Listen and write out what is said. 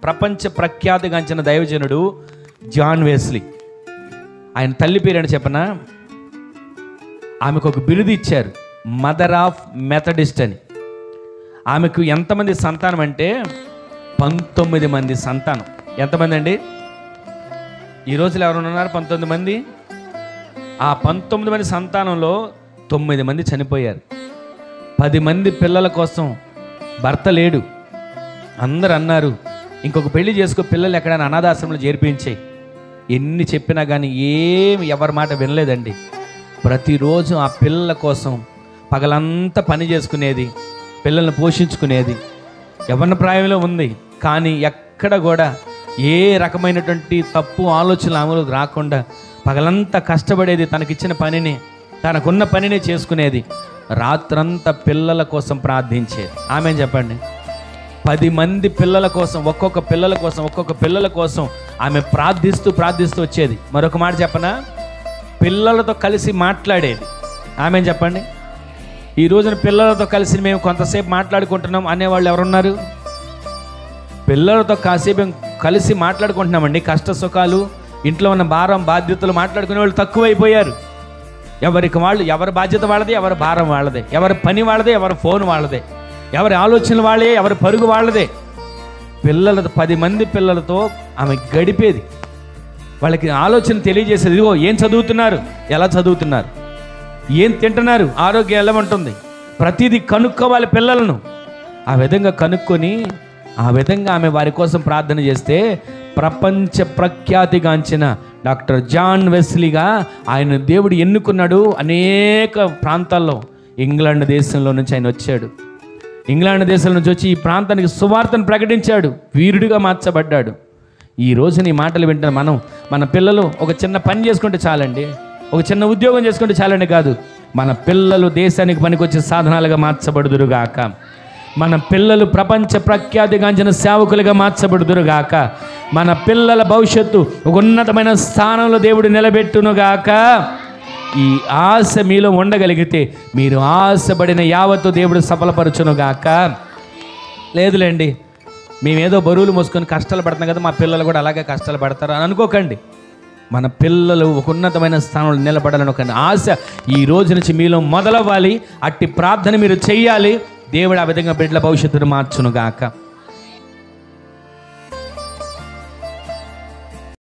ప్రపంచ ప్రఖ్యాతిగాంచిన దైవజనుడు John Wesley. ఆయన తల్లి పేరేంటి చెప్పనా? ఆమెకు ఒక బిరుదు ఇచ్చారు, మదర్ ఆఫ్ మెథడిస్ట్ అని. ఆమెకు ఎంతమంది సంతానం అంటే 19 మంది సంతానం. ఎంతమంది అండి? ఈ రోజులో ఎవరైనా ఉన్నారు 19 మంది? ఆ 19 మంది సంతానంలో 9 మంది చనిపోయారు. 10 మంది పిల్లల కోసం భర్త లేడు. అందరు అన్నారు, ఇంకొక పెళ్లి చేసుకో, పిల్లలు ఎక్కడైనా అనాథాశ్రమంలో చేర్పించే. ఎన్ని చెప్పినా కానీ ఎవరి మాట వినలేదండి. ప్రతిరోజు ఆ పిల్లల కోసం పగలంతా పని చేసుకునేది, పిల్లల్ని పోషించుకునేది. యవ్వన ప్రాయంలో ఉంది, కానీ ఎక్కడ కూడా ఏ రకమైనటువంటి తప్పు ఆలోచనలు అమలుకు రాకుండా పగలంతా కష్టపడేది. తనకిచ్చిన పనిని, తనకున్న పనిని చేసుకునేది. రాత్రంతా పిల్లల కోసం ప్రార్థించేది. ఆమె చెప్పండి, 10 మంది పిల్లల కోసం, ఒక్కొక్క పిల్లల కోసం ఆమె ప్రార్థిస్తూ వచ్చేది. మరొక మాట చెప్పనా? పిల్లలతో కలిసి మాట్లాడేది. ఆమె చెప్పండి, ఈ రోజున పిల్లలతో కలిసి మేము కొంతసేపు మాట్లాడుకుంటున్నాం అనేవాళ్ళు ఎవరున్నారు? పిల్లలతో కాసేపు కలిసి మాట్లాడుకుంటున్నామండి. కష్ట సుఖాలు, ఇంట్లో ఉన్న భారం బాధ్యతలు మాట్లాడుకునే వాళ్ళు తక్కువైపోయారు. ఎవరికి వాళ్ళు, ఎవరి బాధ్యత వాళ్ళదే, ఎవరి భారం వాళ్ళదే, ఎవరి పని వాళ్ళదే, ఎవరి ఫోన్ వాళ్ళదే, ఎవరి ఆలోచనలు వాళ్ళే, ఎవరి పరుగు వాళ్ళదే. 10 మంది పిల్లలతో ఆమె గడిపేది. వాళ్ళకి ఆలోచన తెలియజేసేది. ఇదిగో ఏం చదువుతున్నారు, ఎలా చదువుతున్నారు, ఏం తింటున్నారు, ఆరోగ్యం ఎలా ఉంటుంది, ప్రతిదీ కనుక్కోవాలి పిల్లలను. ఆ విధంగా కనుక్కొని ఆ విధంగా ఆమె వారి కోసం ప్రార్థన చేస్తే ప్రపంచ ప్రఖ్యాతిగాంచిన డాక్టర్ జాన్ వెస్లీగా ఆయన దేవుడు ఎన్నుకున్నాడు. అనేక ప్రాంతాల్లో ఇంగ్లాండ్ దేశంలో నుంచి ఆయన వచ్చాడు. ఇంగ్లాండ్ దేశం నుంచి వచ్చి ఈ ప్రాంతానికి సువార్తను ప్రకటించాడు. వీరుడిగా మార్చబడ్డాడు. ఈ రోజున ఈ మాటలు వింటున్న మన పిల్లలు ఒక చిన్న పని చేసుకుంటే చాలండి, ఒక చిన్న ఉద్యోగం చేసుకుంటే చాలండి కాదు, మన పిల్లలు దేశానికి పనికొచ్చే సాధనాలుగా మార్చబడుదురుగాక. మన పిల్లలు ప్రపంచ ప్రఖ్యాతిగాంచిన సేవకులుగా మార్చబడుదురుగాక. మన పిల్లల భవిష్యత్తు ఒక ఉన్నతమైన స్థానంలో దేవుడు నిలబెట్టునుగాక. ఈ ఆశ మీలో ఉండగలిగితే మీరు ఆశపడిన యావత్తు దేవుడు సఫలపరచునుగాక. లేదులేండి, మేమేదో బరువులు మోసుకొని కష్టాలు పడుతున్నాం కదా, మా పిల్లలు కూడా అలాగే కష్టాలు పడతారు అని అనుకోకండి. మన పిల్లలు ఒక ఉన్నతమైన స్థానంలో నిలబడాలని ఒక ఆశ ఈ రోజు నుంచి మీలో మొదలవ్వాలి. అట్టి ప్రార్థన మీరు చెయ్యాలి. దేవుడు ఆ విధంగా బిడ్డల భవిష్యత్తును మార్చునుగాక.